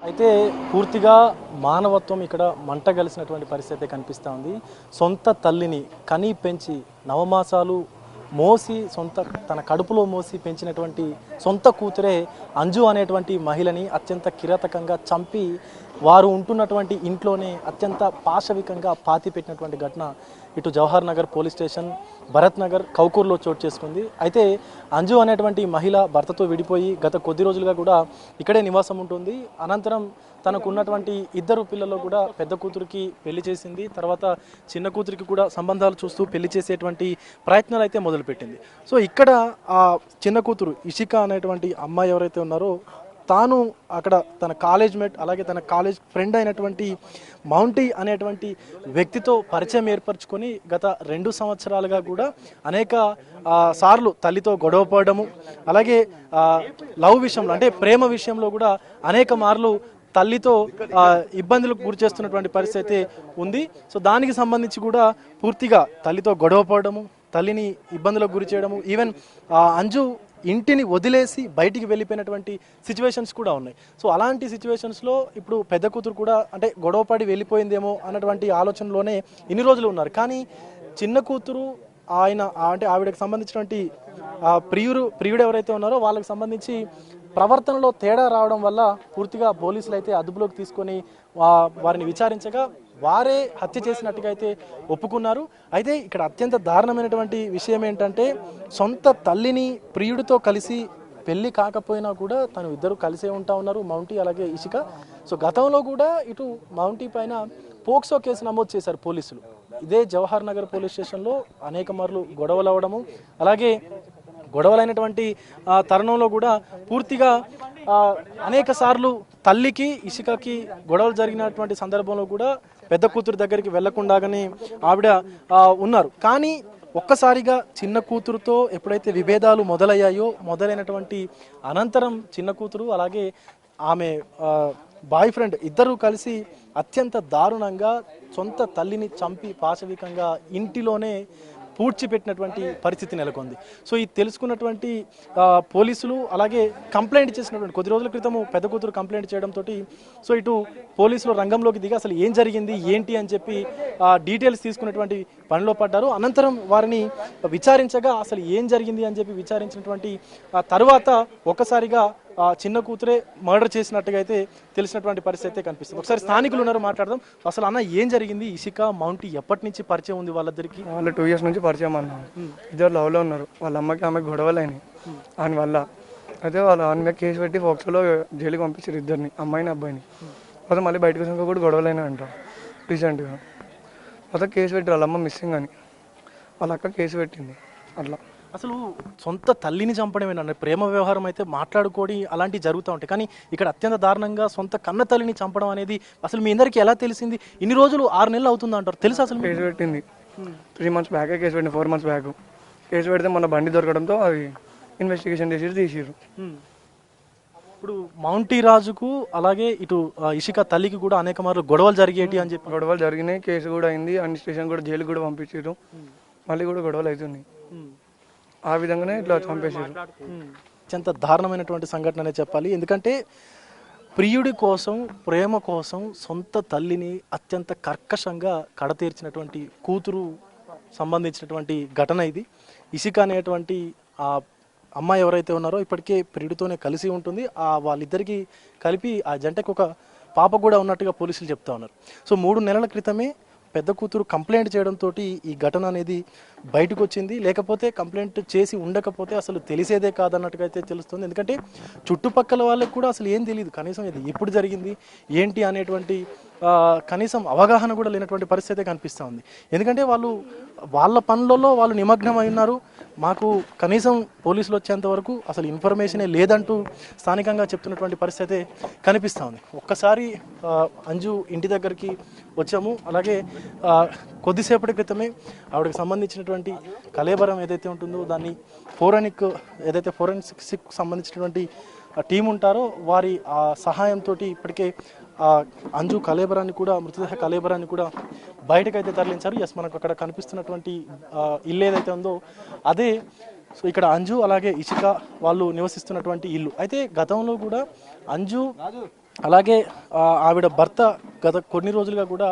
అయితే పూర్తిగా మానవత్వం ఇక్కడ మంట కలిసినటువంటి పరిస్థితి కనిపిస్తూ ఉంది. సొంత తల్లిని కని పెంచి నవమాసాలు మోసి తన కడుపులో మోసి పెంచినటువంటి సొంత కూతురే అంజు అనేటువంటి మహిళని అత్యంత కిరాతకంగా చంపి వారు ఉంటున్నటువంటి ఇంట్లోనే అత్యంత పాశవికంగా పాతిపెట్టినటువంటి ఘటన ఇటు జవహర్ నగర్ పోలీస్ స్టేషన్, భరత్ నగర్, కౌకూర్లో చోటు చేసుకుంది. అయితే అంజు అనేటువంటి మహిళ భర్తతో విడిపోయి గత కొద్ది రోజులుగా కూడా ఇక్కడే నివాసం ఉంటుంది. అనంతరం తనకు ఉన్నటువంటి ఇద్దరు పిల్లలు కూడా పెద్ద కూతురికి పెళ్లి చేసింది. తర్వాత చిన్న కూతురికి కూడా సంబంధాలు చూస్తూ పెళ్లి చేసేటువంటి ప్రయత్నాలు అయితే మొదలుపెట్టింది. సో ఇక్కడ ఆ చిన్న కూతురు ఇషిక అనేటువంటి అమ్మాయి ఎవరైతే ఉన్నారో తాను అక్కడ తన కాలేజ్ మేట్ అలాగే తన కాలేజ్ ఫ్రెండ్ అయినటువంటి మౌంటీ అనేటువంటి వ్యక్తితో పరిచయం ఏర్పరచుకొని గత 2 సంవత్సరాలుగా కూడా అనేక సార్లు తల్లితో గొడవ పడడము, అలాగే లవ్ విషయంలో అంటే ప్రేమ విషయంలో కూడా అనేక మార్లు తల్లితో ఇబ్బందులకు గురి చేస్తున్నటువంటి పరిస్థితి ఉంది. సో దానికి సంబంధించి కూడా పూర్తిగా తల్లితో గొడవ పడడము, తల్లిని ఇబ్బందులకు గురి చేయడము, ఈవెన్ అంజు ఇంటిని వదిలేసి బయటికి వెళ్ళిపోయినటువంటి సిచ్యువేషన్స్ కూడా ఉన్నాయి. సో అలాంటి సిచ్యువేషన్స్లో ఇప్పుడు పెద్ద కూతురు కూడా అంటే గొడవపడి వెళ్ళిపోయిందేమో అన్నటువంటి ఆలోచనలోనే ఇన్ని రోజులు ఉన్నారు. కానీ చిన్న కూతురు అంటే ఆవిడకి సంబంధించినటువంటి ప్రియుడు ఎవరైతే ఉన్నారో వాళ్ళకి సంబంధించి ప్రవర్తనలో తేడా రావడం వల్ల పూర్తిగా పోలీసులు అయితే అదుపులోకి తీసుకొని వారిని విచారించగా వారే హత్య చేసినట్టుగా అయితే ఒప్పుకున్నారు. అయితే ఇక్కడ అత్యంత దారుణమైనటువంటి విషయం ఏంటంటే సొంత తల్లిని ప్రియుడితో కలిసి పెళ్లి కాకపోయినా కూడా తను ఇద్దరు కలిసే ఉంటా ఉన్నారు, మౌంటీ అలాగే ఇషిక. సో గతంలో కూడా ఇటు మౌంటీ పైన పోక్సో కేసు నమోదు చేశారు పోలీసులు. ఇదే జవహర్ నగర్ పోలీస్ స్టేషన్లో అనేక మార్లు గొడవలు అవ్వడము, అలాగే గొడవలైనటువంటి తరుణంలో కూడా పూర్తిగా అనేక సార్లు తల్లికి ఇషికకి గొడవలు జరిగినటువంటి సందర్భంలో కూడా పెద్ద కూతురు దగ్గరికి వెళ్లకుండానే ఆవిడ ఉన్నారు. కానీ ఒక్కసారిగా చిన్న కూతురుతో ఎప్పుడైతే విభేదాలు మొదలైనటువంటి అనంతరం చిన్న కూతురు అలాగే ఆమె బాయ్ ఫ్రెండ్ ఇద్దరూ కలిసి అత్యంత దారుణంగా సొంత తల్లిని చంపి పాశవికంగా ఇంటిలోనే పూడ్చిపెట్టినటువంటి పరిస్థితి నెలకొంది. సో ఇది తెలుసుకున్నటువంటి పోలీసులు అలాగే కంప్లైంట్ చేసినటువంటి కొద్ది రోజుల క్రితం పెద్ద కూతురు కంప్లైంట్ చేయడంతో సో ఇటు పోలీసులు రంగంలోకి దిగి అసలు ఏం జరిగింది ఏంటి అని చెప్పి డీటెయిల్స్ తీసుకున్నటువంటి పనిలో పడ్డారు. అనంతరం వారిని విచారించగా అసలు ఏం జరిగింది అని చెప్పి విచారించినటువంటి తర్వాత ఒక్కసారిగా చిన్న కూతురే మర్డర్ చేసినట్టుగా అయితే తెలిసినటువంటి పరిస్థితి అయితే కనిపిస్తుంది. ఒకసారి స్థానికులు ఉన్నారు, మాట్లాడదాం. అసలు అన్న ఏం జరిగింది? ఇషిక మౌంటీ ఎప్పటి నుంచి పరిచయం ఉంది వాళ్ళిద్దరికి? వాళ్ళు 2 years నుంచి పరిచయం అన్న. ఇద్దరు లవ్లో ఉన్నారు. వాళ్ళ అమ్మకి ఆమెకి గొడవలు అయినాయి దానివల్ల. అయితే వాళ్ళు ఆమె మీద కేసు పెట్టి ఫోక్సోలో జైలుకి పంపించారు ఇద్దరిని, అమ్మాయిని అబ్బాయిని. తర్వాత మళ్ళీ బయటకు వచ్చినాక కూడా గొడవలు అయినా అంట రీసెంట్గా. తర్వాత కేసు పెట్టి వాళ్ళ అమ్మ మిస్సింగ్ అని వాళ్ళ అక్క కేసు పెట్టింది. అట్లా అసలు సొంత తల్లిని చంపడమేనండి ప్రేమ వ్యవహారం అయితే మాట్లాడుకోవడం అలాంటివి జరుగుతూ ఉంటాయి. కానీ ఇక్కడ అత్యంత దారుణంగా సొంత కన్న తల్లిని చంపడం అనేది అసలు మీ అందరికీ ఎలా తెలిసింది? ఇన్ని రోజులు 6 నెలలు అవుతుంది అంటారు, తెలుసు అసలు? కేసు పెట్టింది 3 months బ్యాక్, కేసు పెట్టింది 4 months బ్యాక్. కేసు పెడితే మన బండి దొరకడంతో అది ఇన్వెస్టిగేషన్ చేసి తీసిరు. ఇప్పుడు మౌంటీ రాజుకు అలాగే ఇటు ఇషిక తల్లికి కూడా అనేక మార్లు గొడవలు జరిగేటి అని చెప్పి గొడవలు జరిగినాయి, కేసు కూడా అయింది, అన్ని స్టేషన్ కూడా జైలు కూడా పంపించారు. మళ్ళీ కూడా గొడవలు అవుతున్నాయి. ఆ విధంగానే ఇట్లా చంపేసారు. అత్యంత దారుణమైనటువంటి సంఘటన అనే చెప్పాలి. ఎందుకంటే ప్రియుడి కోసం ప్రేమ కోసం సొంత తల్లిని అత్యంత కర్కశంగా కడతీర్చినటువంటి కూతురు సంబంధించినటువంటి ఘటన ఇది. ఇషిక అనేటువంటి ఆ అమ్మాయి ఎవరైతే ఉన్నారో ఇప్పటికే ప్రియుడితోనే కలిసి ఉంటుంది. వాళ్ళిద్దరికీ కలిపి ఆ జంటకు ఒక పాప కూడా ఉన్నట్టుగా పోలీసులు చెప్తా ఉన్నారు. సో 3 నెలల క్రితమే పెద్ద కూతురు కంప్లైంట్ చేయడంతో ఈ ఘటన అనేది బయటకు వచ్చింది. లేకపోతే కంప్లైంట్ చేసి ఉండకపోతే అసలు తెలిసేదే కాదన్నట్టుగా అయితే తెలుస్తుంది. ఎందుకంటే చుట్టుపక్కల వాళ్ళకి కూడా అసలు ఏం తెలియదు, కనీసం ఇది ఎప్పుడు జరిగింది ఏంటి అనేటువంటి కనీసం అవగాహన కూడా లేనటువంటి పరిస్థితి కనిపిస్తూ ఉంది. ఎందుకంటే వాళ్ళ పనులలో వాళ్ళు నిమగ్నం అయి ఉన్నారు. మాకు కనీసం పోలీసులు వచ్చేంత వరకు అసలు ఇన్ఫర్మేషనే లేదంటూ స్థానికంగా చెప్తున్నటువంటి పరిస్థితి కనిపిస్తూ ఉంది. ఒక్కసారి అంజు ఇంటి దగ్గరికి వచ్చాము. అలాగే కొద్దిసేపటి క్రితమే ఆవిడకి సంబంధించినటువంటి కళేబరం ఏదైతే ఉంటుందో దాన్ని ఫోరెన్సిక్ సంబంధించినటువంటి టీం ఉంటారో వారి సహాయంతో ఇప్పటికే అంజు కళేబరాన్ని కూడా మృతదేహ కళేబరాన్ని కూడా బయటకైతే తరలించారు. ఎస్, మనకు అక్కడ కనిపిస్తున్నటువంటి ఇల్లు ఏదైతే ఉందో అదే సో ఇక్కడ అంజు అలాగే ఇషిక వాళ్ళు నివసిస్తున్నటువంటి ఇల్లు. అయితే గతంలో కూడా అంజు అలాగే ఆవిడ భర్త గత కొన్ని రోజులుగా కూడా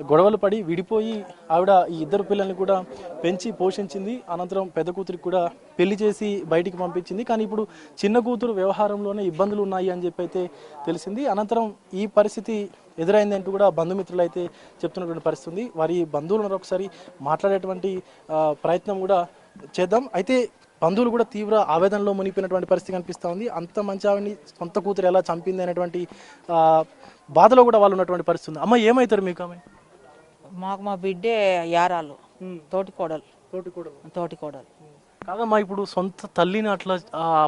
గొడవలు పడి విడిపోయి ఆవిడ ఈ ఇద్దరు పిల్లల్ని కూడా పెంచి పోషించింది. అనంతరం పెద్ద కూతురికి కూడా పెళ్లి చేసి బయటికి పంపించింది. కానీ ఇప్పుడు చిన్న కూతురు వ్యవహారంలోనే ఇబ్బందులు ఉన్నాయి అని చెప్పి అయితే తెలిసింది. అనంతరం ఈ పరిస్థితి ఎదురైందంటూ కూడా బంధుమిత్రులు అయితే చెప్తున్నటువంటి పరిస్థితి ఉంది. వారి బంధువులను ఒకసారి మాట్లాడేటువంటి ప్రయత్నం కూడా చేద్దాం. అయితే బంధువులు కూడా తీవ్ర ఆవేదనలో మునిగిపోయినటువంటి పరిస్థితి కనిపిస్తూ ఉంది. అంత మంచి ఆవిడని సొంత కూతురు ఎలా చంపింది అనేటువంటి బాధలో కూడా వాళ్ళు ఉన్నటువంటి పరిస్థితి ఉంది. అమ్మ ఏమవుతారు మీకు? ఆమె మాకు మా బిడ్డే యారాలు తోటి కోడలు కాదమ్మా, ఇప్పుడు సొంత తల్లిని అట్లా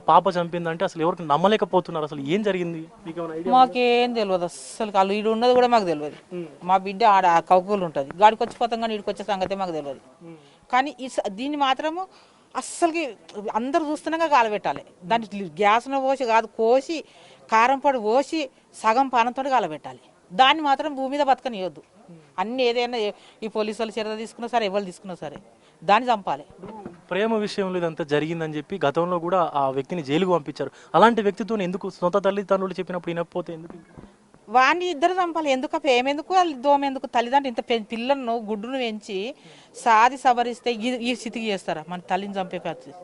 పాప చంపిందంటే అసలు ఎవరికి నమ్మలేకపోతున్నారు. అసలు ఏం జరిగింది మీకు ఏమైనా ఐడియా? మాకేం తెలియదు అసలు. వాళ్ళు ఈడు ఉన్నది కూడా మాకు తెలియదు. మా బిడ్డ ఆడ కౌకులు ఉంటుంది, గాడికి వచ్చిపోతాం కానీ ఈడికి వచ్చే సంగతి మాకు తెలియదు. కానీ దీన్ని మాత్రము అస్సలకి అందరు చూస్తున్నాగా కాలబెట్టాలి. దాన్ని గ్యాస్ను పోసి కాదు, కోసి కారం పొడి పోసి సగం పానంతో కాలబెట్టాలి. దాన్ని మాత్రం భూమి మీద బతకనియొద్దు. అన్ని ఏదైనా ఈ పోలీసు వాళ్ళు చర్య తీసుకున్నా సరే, ఎవరు తీసుకున్నా సరే దాన్ని చంపాలి. ప్రేమ విషయంలో ఇదంతా జరిగిందని చెప్పి గతంలో కూడా ఆ వ్యక్తిని జైలుకు పంపించారు. అలాంటి వ్యక్తితో ఎందుకు సొంత తల్లిదండ్రులు చెప్పినప్పుడు వినకపోతే ఎందుకు? వాడిని ఇద్దరు చంపాలి. ఎందుకు ప్రేమెందుకు దోమ ఎందుకు? తల్లిదండ్రులు ఇంత పిల్లలను గుడ్డును పెంచి సాది సబరిస్తే ఈ స్థితికి చేస్తారా? మన తల్లిని చంపే పరిస్థితి.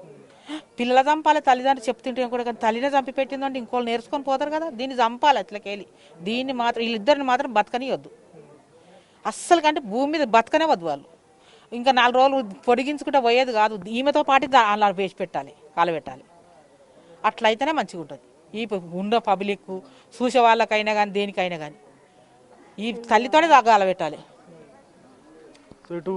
పిల్లల చంపాలి, తల్లిదండ్రులు చెప్తుంటే కూడా, కానీ తల్లినే చంపి పెట్టిందంటే ఇంకోళ్ళు నేర్చుకొని పోతారు కదా. దీన్ని చంపాలి అట్లకెళ్ళి. దీన్ని మాత్రం వీళ్ళిద్దరిని మాత్రం బతకనియొద్దు అస్సలు. కంటే భూమి మీద బతకనే వద్దు వాళ్ళు. ఇంకా 4 రోజులు పొడిగించుకుంటే పోయేది కాదు. ఈమెతో పాటు అలా వేసి పెట్టాలి, కాలబెట్టాలి. అట్లయితేనే మంచిగా ఉంటుంది. ఈ ఉన్న పబ్లిక్ చూసే వాళ్ళకైనా కానీ దేనికైనా కానీ ఈ తల్లితోనే కాలబెట్టాలి. సో ఇటు